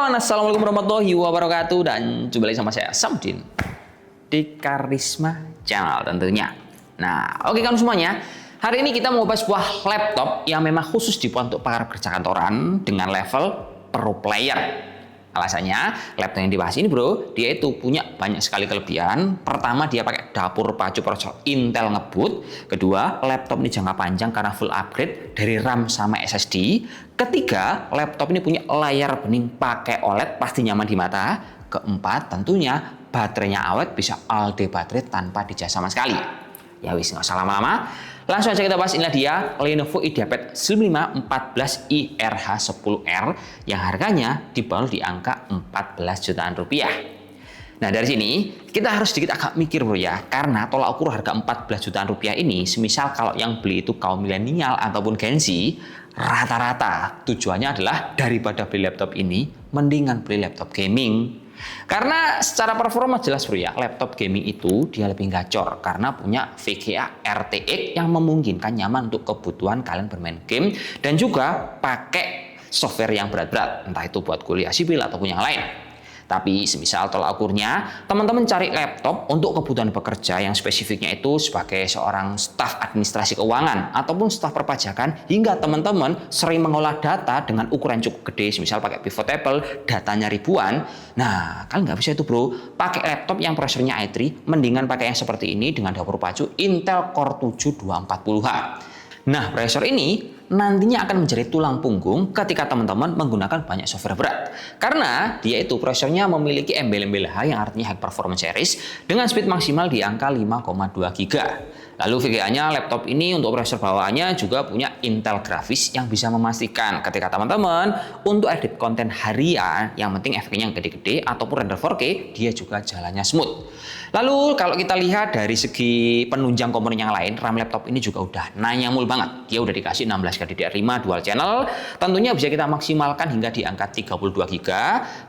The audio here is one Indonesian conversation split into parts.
kawan, assalamualaikum warahmatullahi wabarakatuh. Dan jumpa lagi sama saya Samudin di Karisma Channel tentunya. Nah, oke kawan semuanya, hari ini kita mau bahas sebuah laptop yang memang khusus dibuat untuk para pekerja kantoran dengan level pro player. Alasannya, laptop yang dibahas ini bro, dia itu punya banyak sekali kelebihan. Pertama, dia pakai dapur pacu prosesor Intel ngebut. Kedua, laptop ini jangka panjang karena full upgrade dari RAM sama SSD. Ketiga, laptop ini punya layar bening pakai OLED, pasti nyaman di mata. Keempat, tentunya baterainya awet, bisa all day baterai tanpa dicas sama sekali. Ya wis, nggak usah lama-lama. Langsung aja kita bahas, inilah dia Lenovo IdeaPad Slim 5 14i RH10R yang harganya dibanderol di angka 14 jutaan rupiah. Nah dari sini kita harus sedikit agak mikir bro ya, karena tolak ukur harga 14 jutaan rupiah ini, semisal kalau yang beli itu kaum milenial ataupun Gen Z, rata-rata tujuannya adalah daripada beli laptop ini, mendingan beli laptop gaming. Karena secara performa jelas bro ya, laptop gaming itu dia lebih gacor karena punya VGA RTX yang memungkinkan nyaman untuk kebutuhan kalian bermain game dan juga pakai software yang berat-berat, entah itu buat kuliah sipil ataupun yang lain. Tapi semisal tolak ukurnya, teman-teman cari laptop untuk kebutuhan bekerja yang spesifiknya itu sebagai seorang staf administrasi keuangan ataupun staf perpajakan, hingga teman-teman sering mengolah data dengan ukuran cukup gede, semisal pakai pivot table, datanya ribuan. Nah, kalian nggak bisa itu bro, pakai laptop yang prosesornya i3, mendingan pakai yang seperti ini dengan dapur pacu Intel Core 7 240H. Nah, prosesor ini nantinya akan menjadi tulang punggung ketika teman-teman menggunakan banyak software berat. Karena dia itu prosesornya memiliki embel-embel H yang artinya High Performance Series dengan speed maksimal di angka 5,2 GB. Lalu VGA-nya laptop ini untuk prosesor bawaannya juga punya Intel grafis yang bisa memastikan ketika teman-teman untuk edit konten harian, yang penting efeknya yang gede-gede ataupun render 4K, dia juga jalannya smooth. Lalu kalau kita lihat dari segi penunjang komponen yang lain, RAM laptop ini juga udah nanyamul banget. Dia udah dikasih 16 GDDR5 dual channel, tentunya bisa kita maksimalkan hingga di angka 32 GB.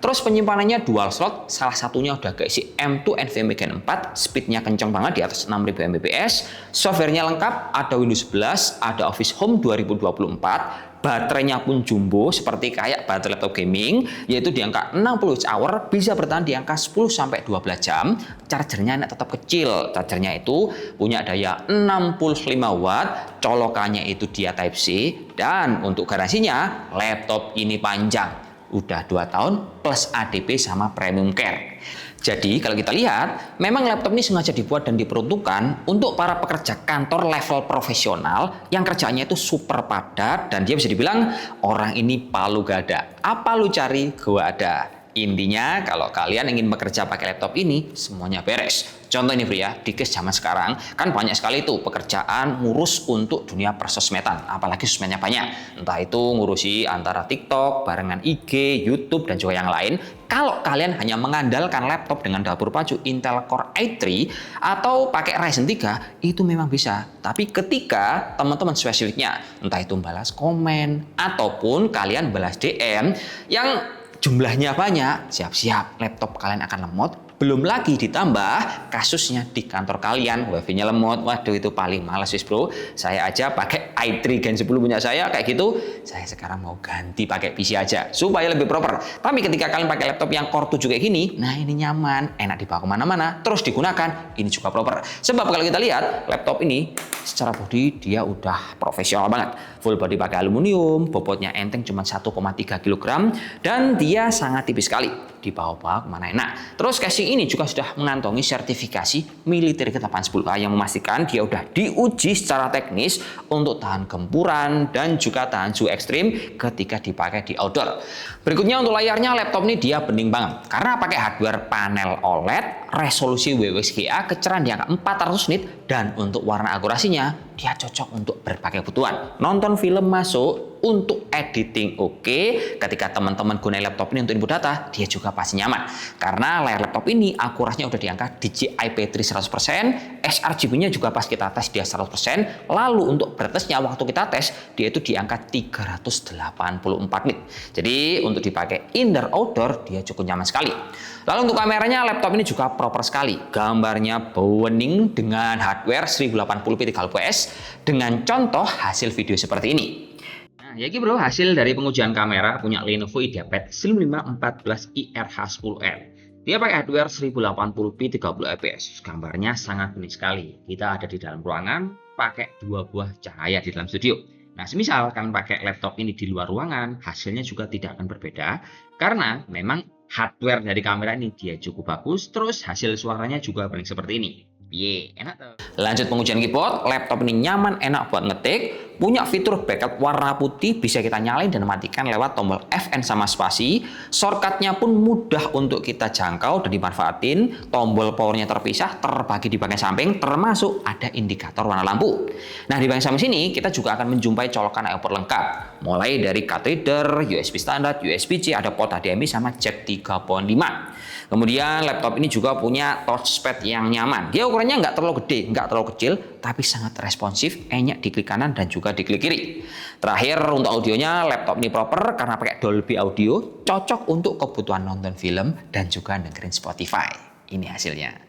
Terus penyimpanannya dual slot, salah satunya udah keisi M2 NVMe Gen 4, speednya kenceng banget di atas 6000 Mbps. Softwarenya lengkap, ada Windows 11, ada Office Home 2024, baterainya pun jumbo seperti kayak baterai laptop gaming, yaitu di angka 60 Wh, bisa bertahan di angka 10-12 jam. Chargernya tetap kecil, chargernya itu punya daya 65 Watt, colokannya itu dia Type C, dan untuk garansinya laptop ini panjang, udah 2 tahun plus ADP sama Premium Care. Jadi kalau kita lihat, memang laptop ini sengaja dibuat dan diperuntukkan untuk para pekerja kantor level profesional yang kerjanya itu super padat dan dia bisa dibilang orang ini palu gada. Apa lu cari, gua ada. Intinya kalau kalian ingin bekerja pakai laptop ini, semuanya beres. Contoh ini bro ya, di case zaman sekarang kan banyak sekali tuh pekerjaan ngurus untuk dunia persosmedan, apalagi sosmednya banyak. Entah itu ngurusi antara TikTok, barengan IG, YouTube, dan juga yang lain. Kalau kalian hanya mengandalkan laptop dengan dapur pacu Intel Core i3 atau pakai Ryzen 3, itu memang bisa. Tapi ketika teman-teman spesifiknya, entah itu balas komen ataupun kalian balas DM yang jumlahnya banyak, siap-siap laptop kalian akan lemot. Belum lagi ditambah kasusnya di kantor kalian, wifi-nya lemot. Waduh, itu paling males wis bro. Saya aja pakai i3 Gen 10 punya saya kayak gitu. Saya sekarang mau ganti pakai PC aja supaya lebih proper. Tapi ketika kalian pakai laptop yang Core 7 kayak gini, nah ini nyaman, enak dibawa kemana-mana, terus digunakan, ini juga proper. Sebab kalau kita lihat laptop ini secara body dia udah profesional banget. Full body pakai aluminium, bobotnya enteng cuma 1,3 kg dan dia sangat tipis sekali. Dibawa-bawa kemana enak. Terus casing ini juga sudah mengantongi sertifikasi militer G810A yang memastikan dia udah diuji secara teknis untuk tahan gempuran dan juga tahan suhu ekstrim ketika dipakai di outdoor. Berikutnya untuk layarnya, laptop ini dia bening banget karena pakai hardware panel OLED, resolusi WWSGA, kecerahan di angka 400 nit, dan untuk warna akurasinya dia cocok untuk berbagai kebutuhan. Nonton film masuk, untuk editing oke. Ketika teman-teman gunain laptop ini untuk input data, dia juga pasti nyaman. Karena layar laptop ini akurasinya udah di angka DJI P3 100%, sRGB-nya juga pas kita tes dia 100%. Lalu untuk brightness-nya waktu kita tes, dia itu di angka 384 nit. Jadi untuk dipakai indoor outdoor dia cukup nyaman sekali. Lalu untuk kameranya, laptop ini juga proper sekali. Gambarnya bening dengan hardware 1080p 30fps dengan contoh hasil video seperti ini. Nah, Ya iki bro, hasil dari pengujian kamera punya Lenovo IdeaPad Slim 5 14 IRH10L. Dia pakai hardware 1080p 30 fps. Gambarnya sangat unik sekali. Kita ada di dalam ruangan, pakai dua buah cahaya di dalam studio. Nah, semisal kalian pakai laptop ini di luar ruangan, hasilnya juga tidak akan berbeda karena memang hardware dari kamera ini dia cukup bagus, terus hasil suaranya juga paling seperti ini. Enak tuh. Lanjut pengujian keyboard, laptop ini nyaman, enak buat ngetik, punya fitur backup warna putih, bisa kita nyalain dan matikan lewat tombol Fn sama spasi. Shortcutnya pun mudah untuk kita jangkau dan dimanfaatin. Tombol powernya terpisah, terbagi di bagian samping, termasuk ada indikator warna lampu. Nah, di bagian samping sini kita juga akan menjumpai colokan I/O port lengkap, mulai dari card reader, USB standar, USB-C, ada port HDMI sama jack 3.5. Kemudian laptop ini juga punya touchpad yang nyaman. Dia ukurannya nggak terlalu gede, nggak terlalu kecil, tapi sangat responsif, enak di klik kanan dan juga di klik kiri. Terakhir untuk audionya, laptop ini proper karena pakai Dolby Audio, cocok untuk kebutuhan nonton film dan juga dengerin Spotify. Ini hasilnya.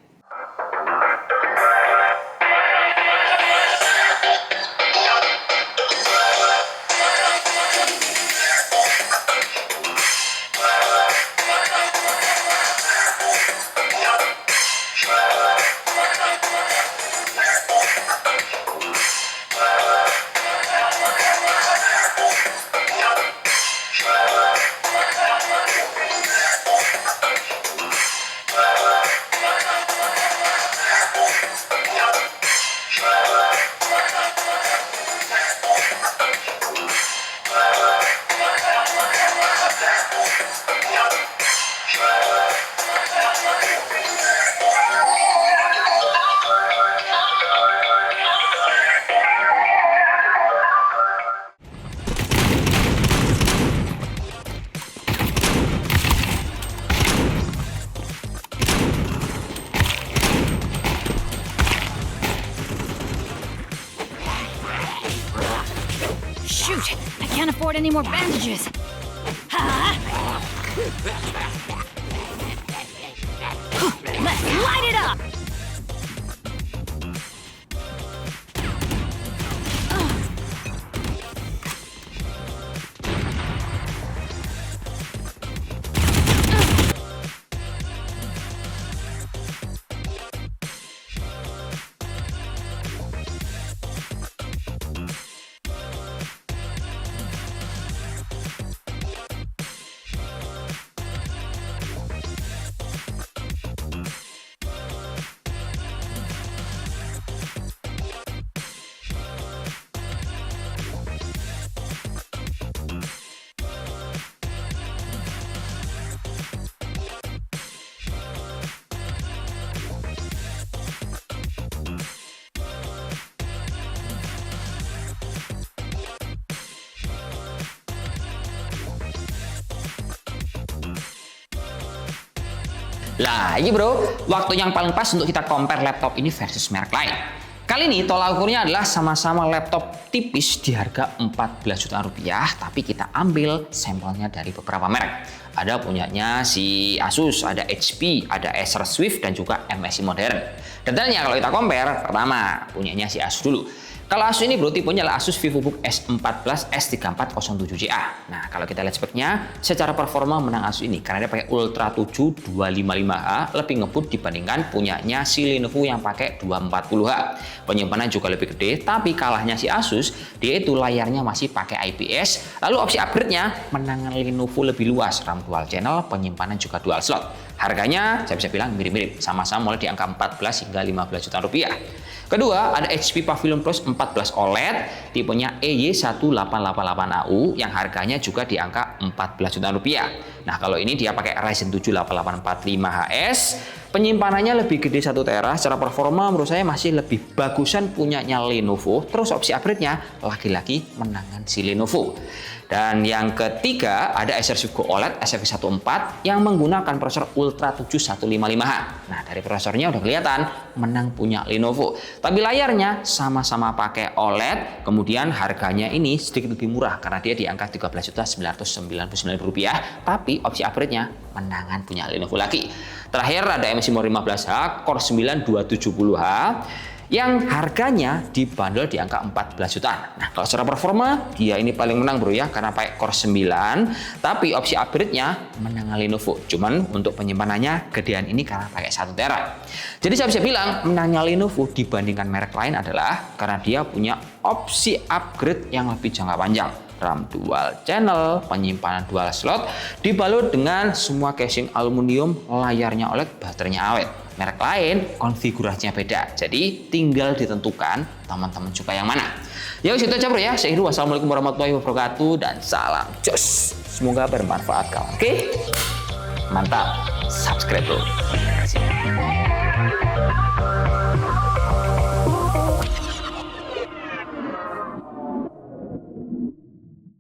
Shoot! I can't afford any more bandages! Let's light it up! Lah, ini bro, waktu yang paling pas untuk kita compare laptop ini versus merek lain. Kali ini tolak ukurnya adalah sama-sama laptop tipis di harga 14 jutaan rupiah, tapi kita ambil sampelnya dari beberapa merek. Ada punyanya si Asus, ada HP, ada Acer Swift, dan juga MSI Modern. Detailnya kalau kita compare, pertama punyanya si Asus dulu. Kalau Asus ini bro, tipenya adalah Asus VivoBook S14 S3407JA. Nah, kalau kita lihat speknya, secara performa menang Asus ini karena dia pakai Ultra 7 255H, lebih ngebut dibandingkan punyanya si Lenovo yang pakai 240H. Penyimpanan juga lebih gede, tapi kalahnya si Asus, dia itu layarnya masih pakai IPS. Lalu opsi upgrade-nya menangan Lenovo lebih luas, RAM dual channel, penyimpanan juga dual slot. Harganya saya bisa bilang mirip-mirip, sama-sama mulai di angka 14 hingga 15 juta rupiah. Kedua, ada HP Pavilion Plus 14 OLED, tipenya EY1888AU yang harganya juga di angka 14 juta rupiah. Nah, kalau ini dia pakai Ryzen 7 8845HS, penyimpanannya lebih gede 1 tera, secara performa menurut saya masih lebih bagusan punyanya Lenovo. Terus opsi upgrade-nya lagi-lagi menangan si Lenovo. Dan yang ketiga ada Acer Swift Go OLED SFX14 yang menggunakan prosesor Ultra 7 155H. Nah, dari prosesornya udah kelihatan menang punya Lenovo. Tapi layarnya sama-sama pakai OLED, kemudian harganya ini sedikit lebih murah karena dia di angka 13.999 rupiah. Tapi opsi upgrade-nya menangan punya Lenovo lagi. Terakhir ada MSI Modern 15H Core 9 270H. yang harganya dibanderol di angka 14 jutaan. Nah, kalau secara performa, dia ini paling menang bro ya, karena pakai Core 9, tapi opsi upgrade-nya menang Lenovo. Cuman untuk penyimpanannya gedean ini karena pakai 1 tera. Jadi saya bisa bilang menangnya Lenovo dibandingkan merek lain adalah karena dia punya opsi upgrade yang lebih jangka panjang. RAM dual channel, penyimpanan dual slot, dibalut dengan semua casing aluminium, layarnya OLED, baterainya awet. Merek lain konfigurasinya beda, jadi tinggal ditentukan teman-teman suka yang mana. Ya itu aja bro ya. Wassalamualaikum warahmatullahi wabarakatuh dan salam jos. Semoga bermanfaat kawan. Oke, mantap. Subscribe bro. Terima kasih.